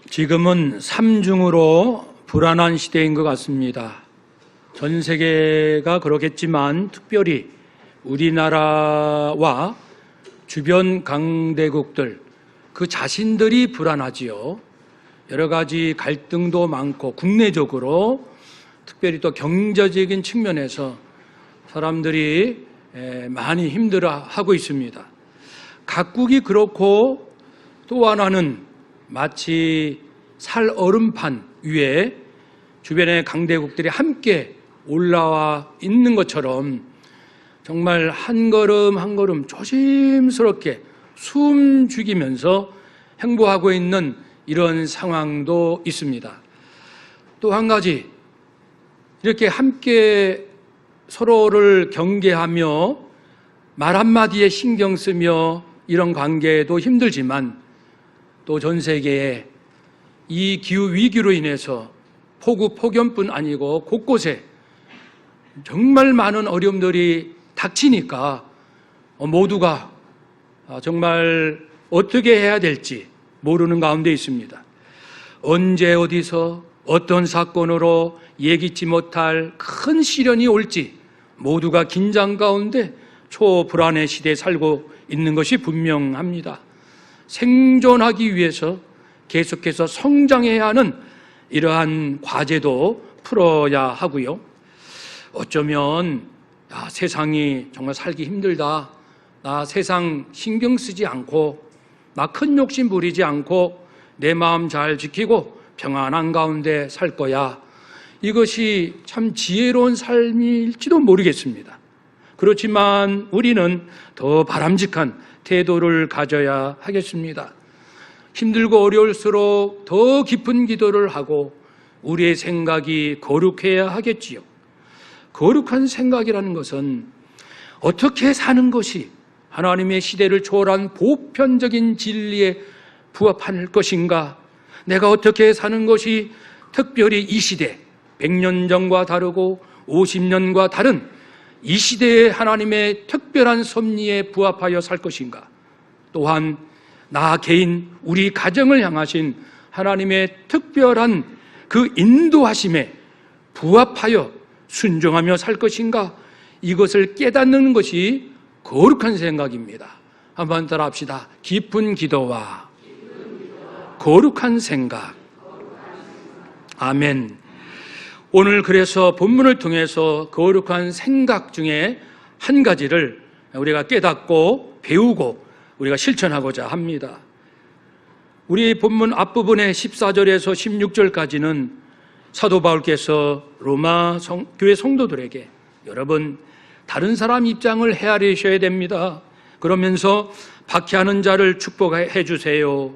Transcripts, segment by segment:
지금은 삼중으로 불안한 시대인 것 같습니다. 전 세계가 그렇겠지만 특별히 우리나라와 주변 강대국들 그 자신들이 불안하지요. 여러 가지 갈등도 많고 국내적으로 특별히 또 경제적인 측면에서 사람들이 많이 힘들어하고 있습니다. 각국이 그렇고 또 하나는 마치 살 얼음판 위에 주변의 강대국들이 함께 올라와 있는 것처럼 정말 한 걸음 한 걸음 조심스럽게 숨 죽이면서 행보하고 있는 이런 상황도 있습니다. 또 한 가지, 이렇게 함께 서로를 경계하며 말 한마디에 신경 쓰며 이런 관계도 힘들지만 또 전 세계에 이 기후 위기로 인해서 폭우, 폭염뿐 아니고 곳곳에 정말 많은 어려움들이 닥치니까 모두가 정말 어떻게 해야 될지 모르는 가운데 있습니다. 언제 어디서 어떤 사건으로 예기치 못할 큰 시련이 올지 모두가 긴장 가운데 초불안의 시대에 살고 있는 것이 분명합니다. 생존하기 위해서 계속해서 성장해야 하는 이러한 과제도 풀어야 하고요. 어쩌면 세상이 정말 살기 힘들다, 나 세상 신경 쓰지 않고 나 큰 욕심 부리지 않고 내 마음 잘 지키고 평안한 가운데 살 거야, 이것이 참 지혜로운 삶일지도 모르겠습니다. 그렇지만 우리는 더 바람직한 태도를 가져야 하겠습니다. 힘들고 어려울수록 더 깊은 기도를 하고 우리의 생각이 거룩해야 하겠지요. 거룩한 생각이라는 것은 어떻게 사는 것이 하나님의 시대를 초월한 보편적인 진리에 부합할 것인가, 내가 어떻게 사는 것이 특별히 이 시대 100년 전과 다르고 50년과 다른 이 시대의 하나님의 특별한 섭리에 부합하여 살 것인가, 또한 나 개인 우리 가정을 향하신 하나님의 특별한 그 인도하심에 부합하여 순종하며 살 것인가, 이것을 깨닫는 것이 거룩한 생각입니다. 한번 따라 합시다. 깊은 기도와 거룩한 생각. 아멘. 오늘 그래서 본문을 통해서 거룩한 생각 중에 한 가지를 우리가 깨닫고 배우고 우리가 실천하고자 합니다. 우리 본문 앞부분의 14절에서 16절까지는 사도 바울께서 로마 교회 성도들에게 여러분 다른 사람 입장을 헤아리셔야 됩니다. 그러면서 박해하는 자를 축복해 주세요.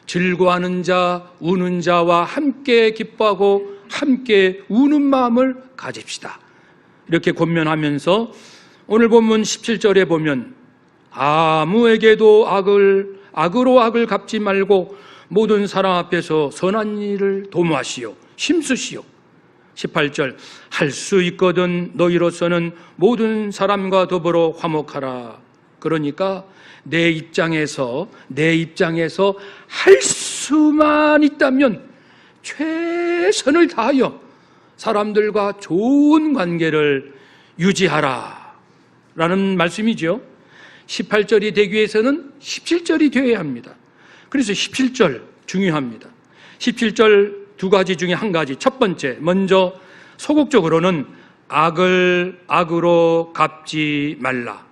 즐거워하는 자, 우는 자와 함께 기뻐하고 함께 우는 마음을 가집시다, 이렇게 권면하면서 오늘 본문 17절에 보면 아무에게도 악으로 악을 갚지 말고 모든 사람 앞에서 선한 일을 도모하시오, 힘쓰시오. 18절 할 수 있거든 너희로서는 모든 사람과 더불어 화목하라. 그러니까 내 입장에서 할 수만 있다면 최선을 다하여 사람들과 좋은 관계를 유지하라 라는 말씀이죠. 18절이 되기 위해서는 17절이 되어야 합니다. 그래서 17절 중요합니다. 17절 두 가지 중에 한 가지, 첫 번째, 먼저 소극적으로는 악을 악으로 갚지 말라.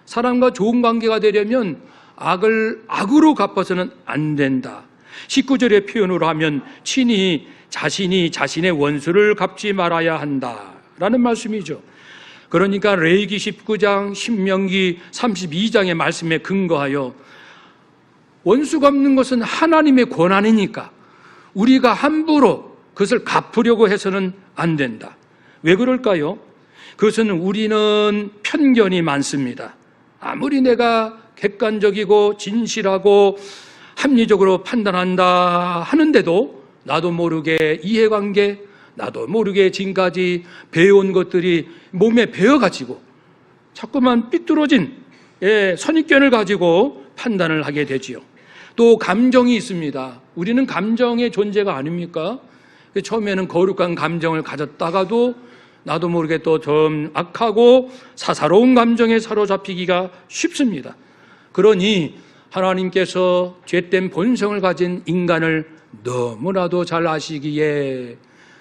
사람과 좋은 관계가 되려면 악을 악으로 갚아서는 안 된다. 19절의 표현으로 하면 친히 자신이 자신의 원수를 갚지 말아야 한다라는 말씀이죠. 그러니까 레위기 19장, 신명기 32장의 말씀에 근거하여 원수 갚는 것은 하나님의 권한이니까 우리가 함부로 그것을 갚으려고 해서는 안 된다. 왜 그럴까요? 그것은 우리는 편견이 많습니다. 아무리 내가 객관적이고 진실하고 합리적으로 판단한다 하는데도 나도 모르게 이해관계, 나도 모르게 지금까지 배운 것들이 몸에 배어가지고 자꾸만 삐뚤어진 선입견을 가지고 판단을 하게 되지요. 또 감정이 있습니다. 우리는 감정의 존재가 아닙니까? 처음에는 거룩한 감정을 가졌다가도 나도 모르게 또 좀 악하고 사사로운 감정에 사로잡히기가 쉽습니다. 그러니 하나님께서 죄된 본성을 가진 인간을 너무나도 잘 아시기에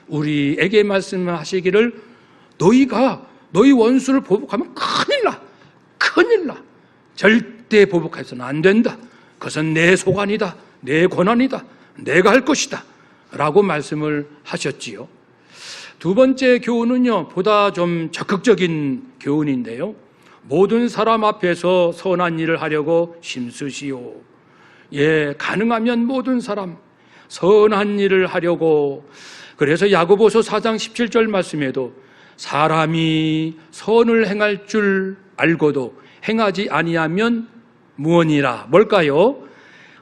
우리에게 말씀하시기를 너희가 너희 원수를 보복하면 큰일 나. 절대 보복해서는 안 된다. 그것은 내 소관이다. 내 권한이다. 내가 할 것이다. 라고 말씀을 하셨지요. 두 번째 교훈은요, 보다 좀 적극적인 교훈인데요. 모든 사람 앞에서 선한 일을 하려고 힘쓰시오. 예, 가능하면 모든 사람 선한 일을 하려고. 그래서 야고보서 4장 17절 말씀에도 사람이 선을 행할 줄 알고도 행하지 아니하면 무언이라. 뭘까요?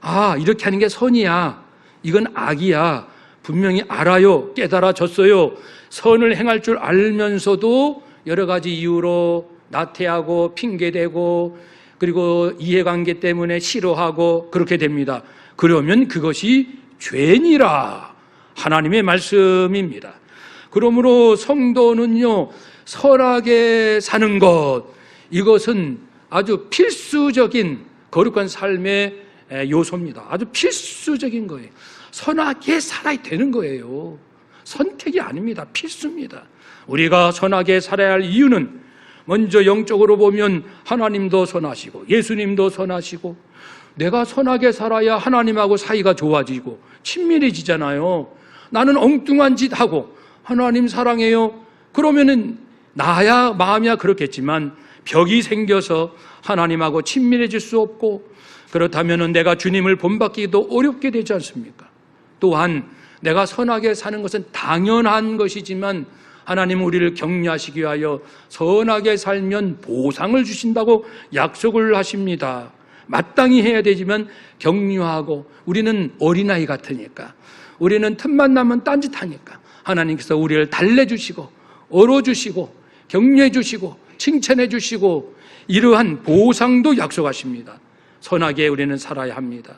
아, 이렇게 하는 게 선이야. 이건 악이야. 분명히 알아요. 깨달아졌어요. 선을 행할 줄 알면서도 여러 가지 이유로 나태하고 핑계대고 그리고 이해관계 때문에 싫어하고 그렇게 됩니다. 그러면 그것이 죄니라. 하나님의 말씀입니다. 그러므로 성도는요, 선하게 사는 것, 이것은 아주 필수적인 거룩한 삶의 요소입니다. 아주 필수적인 거예요. 선하게 살아야 되는 거예요. 선택이 아닙니다. 필수입니다. 우리가 선하게 살아야 할 이유는 먼저 영적으로 보면 하나님도 선하시고 예수님도 선하시고 내가 선하게 살아야 하나님하고 사이가 좋아지고 친밀해지잖아요. 나는 엉뚱한 짓 하고 하나님 사랑해요. 그러면은 나야 마음이야 그렇겠지만 벽이 생겨서 하나님하고 친밀해질 수 없고 그렇다면은 내가 주님을 본받기도 어렵게 되지 않습니까? 또한 내가 선하게 사는 것은 당연한 것이지만 하나님은 우리를 격려하시기 위하여 선하게 살면 보상을 주신다고 약속을 하십니다. 마땅히 해야 되지만 격려하고 우리는 어린아이 같으니까 우리는 틈만 나면 딴짓하니까 하나님께서 우리를 달래주시고 얼어주시고 격려해주시고 칭찬해주시고 이러한 보상도 약속하십니다. 선하게 우리는 살아야 합니다.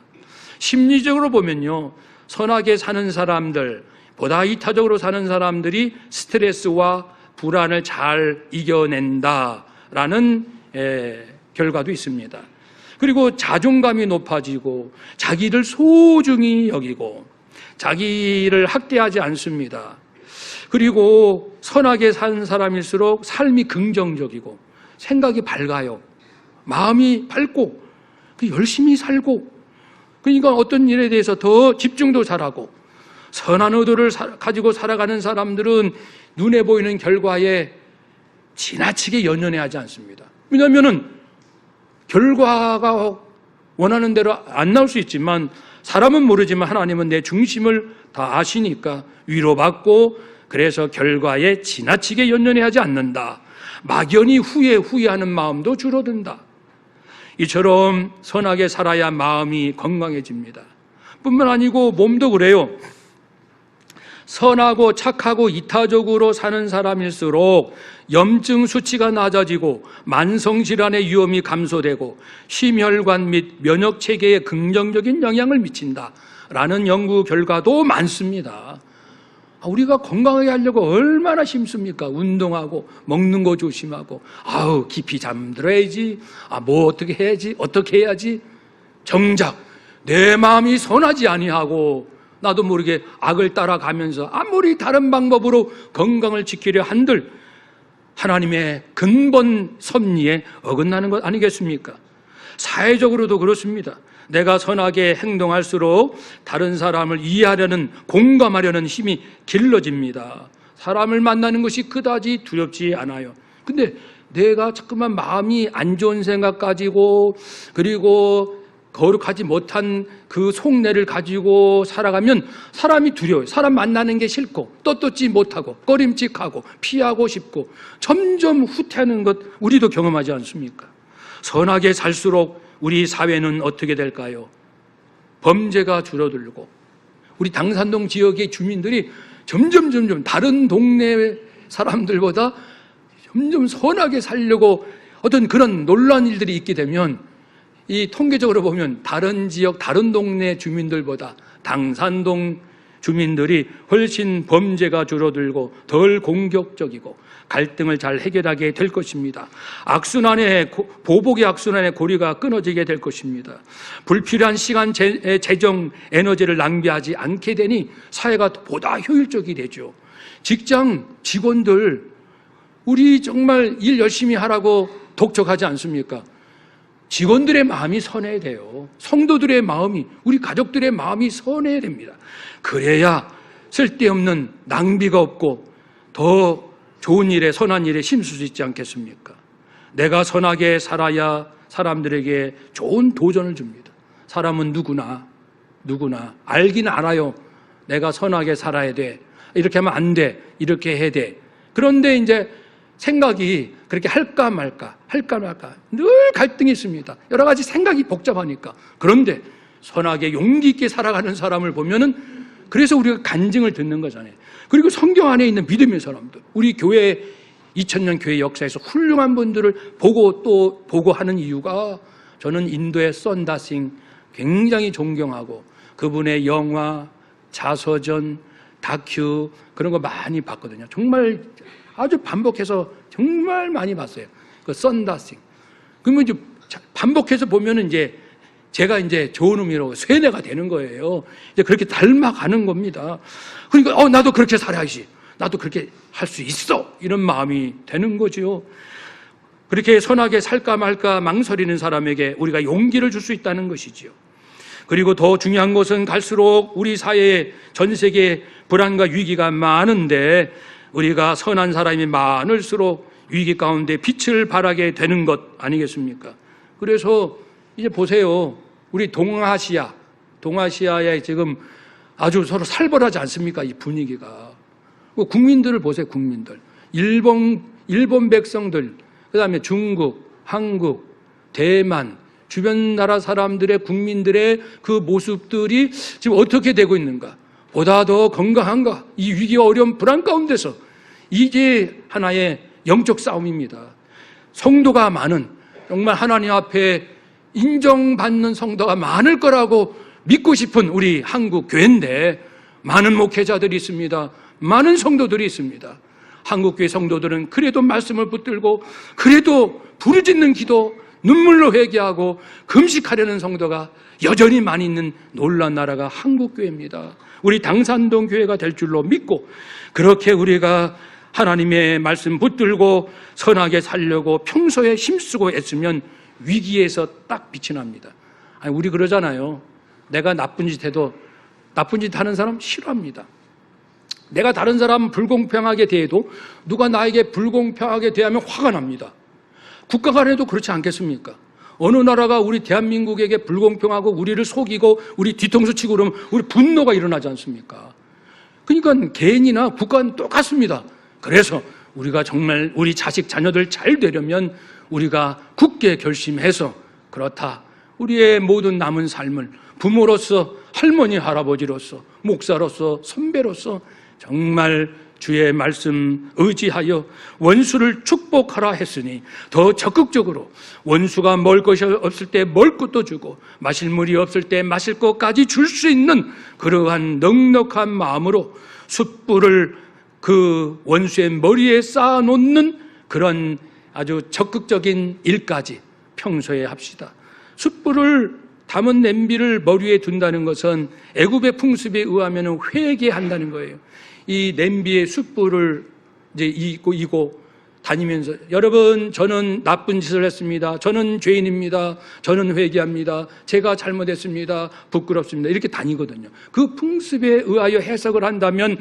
심리적으로 보면요, 선하게 사는 사람들 보다 이타적으로 사는 사람들이 스트레스와 불안을 잘 이겨낸다라는 결과도 있습니다. 그리고 자존감이 높아지고 자기를 소중히 여기고 자기를 학대하지 않습니다. 그리고 선하게 사는 사람일수록 삶이 긍정적이고 생각이 밝아요. 마음이 밝고 열심히 살고 그러니까 어떤 일에 대해서 더 집중도 잘하고 선한 의도를 가지고 살아가는 사람들은 눈에 보이는 결과에 지나치게 연연해하지 않습니다. 왜냐하면 결과가 원하는 대로 안 나올 수 있지만 사람은 모르지만 하나님은 내 중심을 다 아시니까 위로받고 그래서 결과에 지나치게 연연해하지 않는다. 막연히 후회하는 마음도 줄어든다. 이처럼 선하게 살아야 마음이 건강해집니다. 뿐만 아니고 몸도 그래요. 선하고 착하고 이타적으로 사는 사람일수록 염증 수치가 낮아지고 만성질환의 위험이 감소되고 심혈관 및 면역체계에 긍정적인 영향을 미친다라는 연구 결과도 많습니다. 우리가 건강하게 하려고 얼마나 힘씁니까? 운동하고 먹는 거 조심하고 깊이 잠들어야지, 뭐 어떻게 해야지 정작 내 마음이 선하지 아니하고 나도 모르게 악을 따라가면서 아무리 다른 방법으로 건강을 지키려 한들 하나님의 근본 섭리에 어긋나는 것 아니겠습니까? 사회적으로도 그렇습니다. 내가 선하게 행동할수록 다른 사람을 이해하려는 공감하려는 힘이 길러집니다. 사람을 만나는 것이 그다지 두렵지 않아요. 근데 내가 자꾸만 마음이 안 좋은 생각 가지고 그리고 거룩하지 못한 그 속내를 가지고 살아가면 사람이 두려워요. 사람 만나는 게 싫고 떳떳지 못하고 꺼림칙하고 피하고 싶고 점점 후퇴하는 것 우리도 경험하지 않습니까? 선하게 살수록 우리 사회는 어떻게 될까요? 범죄가 줄어들고 우리 당산동 지역의 주민들이 점점 다른 동네 사람들보다 점점 선하게 살려고 어떤 그런 놀라운 일들이 있게 되면 이 통계적으로 보면 다른 지역, 다른 동네 주민들보다 당산동 주민들이 훨씬 범죄가 줄어들고 덜 공격적이고 갈등을 잘 해결하게 될 것입니다. 보복의 악순환의 고리가 끊어지게 될 것입니다. 불필요한 시간, 재정, 에너지를 낭비하지 않게 되니 사회가 보다 효율적이 되죠. 직장 직원들, 우리 정말 일 열심히 하라고 독촉하지 않습니까? 직원들의 마음이 선해야 돼요. 성도들의 마음이, 우리 가족들의 마음이 선해야 됩니다. 그래야 쓸데없는 낭비가 없고 더 좋은 일에, 선한 일에 힘쓸 수 있지 않겠습니까? 내가 선하게 살아야 사람들에게 좋은 도전을 줍니다. 사람은 누구나 알긴 알아요. 내가 선하게 살아야 돼. 이렇게 하면 안 돼. 이렇게 해야 돼. 그런데 이제 생각이 그렇게 할까 말까 늘 갈등이 있습니다. 여러 가지 생각이 복잡하니까. 그런데 선하게 용기 있게 살아가는 사람을 보면은 그래서 우리가 간증을 듣는 거잖아요. 그리고 성경 안에 있는 믿음의 사람들, 우리 교회 2000년 교회 역사에서 훌륭한 분들을 보고 하는 이유가, 저는 인도의 썬다싱 굉장히 존경하고 그분의 영화, 자서전, 다큐 그런 거 많이 봤거든요. 정말 아주 반복해서 정말 많이 봤어요. 그 썬다싱. 그러면 이제 반복해서 보면은 이제 제가 이제 좋은 의미로 쇠뇌가 되는 거예요. 이제 그렇게 닮아가는 겁니다. 그러니까 나도 그렇게 살아야지. 나도 그렇게 할 수 있어. 이런 마음이 되는 거죠. 그렇게 선하게 살까 말까 망설이는 사람에게 우리가 용기를 줄 수 있다는 것이지요. 그리고 더 중요한 것은 갈수록 우리 사회에 전 세계에 불안과 위기가 많은데 우리가 선한 사람이 많을수록 위기 가운데 빛을 발하게 되는 것 아니겠습니까? 그래서 이제 보세요. 우리 동아시아에 지금 아주 서로 살벌하지 않습니까? 이 분위기가. 국민들을 보세요, 국민들. 일본 백성들, 그 다음에 중국, 한국, 대만, 주변 나라 사람들의 국민들의 그 모습들이 지금 어떻게 되고 있는가? 보다 더 건강한가? 이 위기와 어려운 불안 가운데서 이게 하나의 영적 싸움입니다. 성도가 많은, 정말 하나님 앞에 인정받는 성도가 많을 거라고 믿고 싶은 우리 한국 교회인데 많은 목회자들이 있습니다. 많은 성도들이 있습니다. 한국교회 성도들은 그래도 말씀을 붙들고 그래도 부르짖는 기도, 눈물로 회개하고 금식하려는 성도가 여전히 많이 있는 놀라운 나라가 한국교회입니다. 우리 당산동 교회가 될 줄로 믿고 그렇게 우리가 하나님의 말씀 붙들고 선하게 살려고 평소에 힘쓰고 애쓰면 위기에서 딱 빛이 납니다. 아니, 우리 그러잖아요. 내가 나쁜 짓 해도 나쁜 짓 하는 사람 싫어합니다. 내가 다른 사람 불공평하게 대해도 누가 나에게 불공평하게 대하면 화가 납니다. 국가 간에도 그렇지 않겠습니까? 어느 나라가 우리 대한민국에게 불공평하고 우리를 속이고 우리 뒤통수 치고 그러면 우리 분노가 일어나지 않습니까? 그러니까 개인이나 국가는 똑같습니다. 그래서 우리가 정말 우리 자식 자녀들 잘 되려면 우리가 굳게 결심해서 그렇다. 우리의 모든 남은 삶을 부모로서, 할머니, 할아버지로서, 목사로서, 선배로서 정말 주의 말씀 의지하여 원수를 축복하라 했으니 더 적극적으로 원수가 먹을 것이 없을 때 먹을 것도 주고 마실 물이 없을 때 마실 것까지 줄 수 있는 그러한 넉넉한 마음으로 숯불을 그 원수의 머리에 쌓아놓는 그런 아주 적극적인 일까지 평소에 합시다. 숯불을 담은 냄비를 머리 위에 둔다는 것은 애굽의 풍습에 의하면 회개한다는 거예요. 이 냄비에 숯불을 이제 이고 다니면서 여러분, 저는 나쁜 짓을 했습니다. 저는 죄인입니다. 저는 회개합니다. 제가 잘못했습니다. 부끄럽습니다. 이렇게 다니거든요. 그 풍습에 의하여 해석을 한다면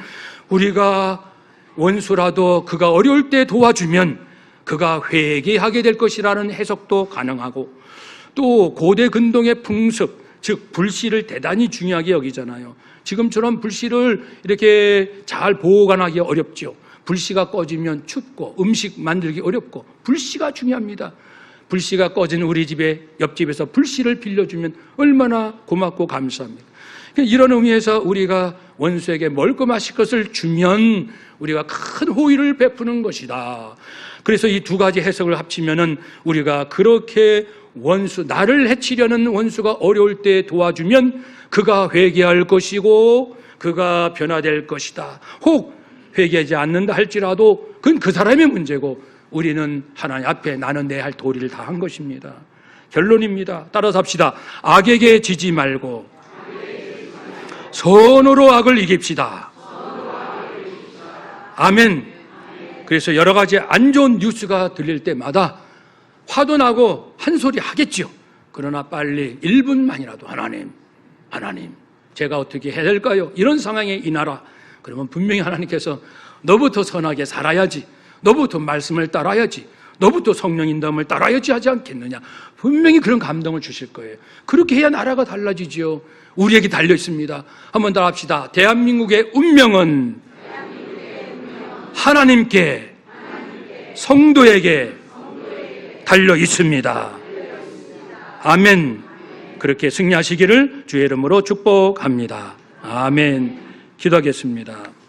우리가 원수라도 그가 어려울 때 도와주면 그가 회개하게 될 것이라는 해석도 가능하고, 또 고대 근동의 풍습, 즉 불씨를 대단히 중요하게 여기잖아요. 지금처럼 불씨를 이렇게 잘 보관하기 어렵죠. 불씨가 꺼지면 춥고 음식 만들기 어렵고 불씨가 중요합니다. 불씨가 꺼진 우리 집에 옆집에서 불씨를 빌려주면 얼마나 고맙고 감사합니다. 이런 의미에서 우리가 원수에게 먹을 것 마실 것을 주면 우리가 큰 호의를 베푸는 것이다. 그래서 이 두 가지 해석을 합치면은 우리가 그렇게 원수, 나를 해치려는 원수가 어려울 때 도와주면 그가 회개할 것이고 그가 변화될 것이다. 혹 회개하지 않는다 할지라도 그건 그 사람의 문제고 우리는 하나님 앞에 나는 내 할 도리를 다 한 것입니다. 결론입니다. 따라서 합시다. 악에게 지지 말고 선으로 악을 이깁시다. 아멘. 그래서 여러 가지 안 좋은 뉴스가 들릴 때마다 화도 나고 한 소리 하겠죠. 그러나 빨리 1분만이라도 하나님 제가 어떻게 해야 될까요? 이런 상황에 이 나라, 그러면 분명히 하나님께서 너부터 선하게 살아야지, 너부터 말씀을 따라야지, 너부터 성령 인도함을 따라야지 하지 않겠느냐. 분명히 그런 감동을 주실 거예요. 그렇게 해야 나라가 달라지죠. 우리에게 달려 있습니다. 한번 더 합시다. 대한민국의 운명은 하나님께, 성도에게 달려 있습니다. 아멘. 그렇게 승리하시기를 주의 이름으로 축복합니다. 아멘. 기도하겠습니다.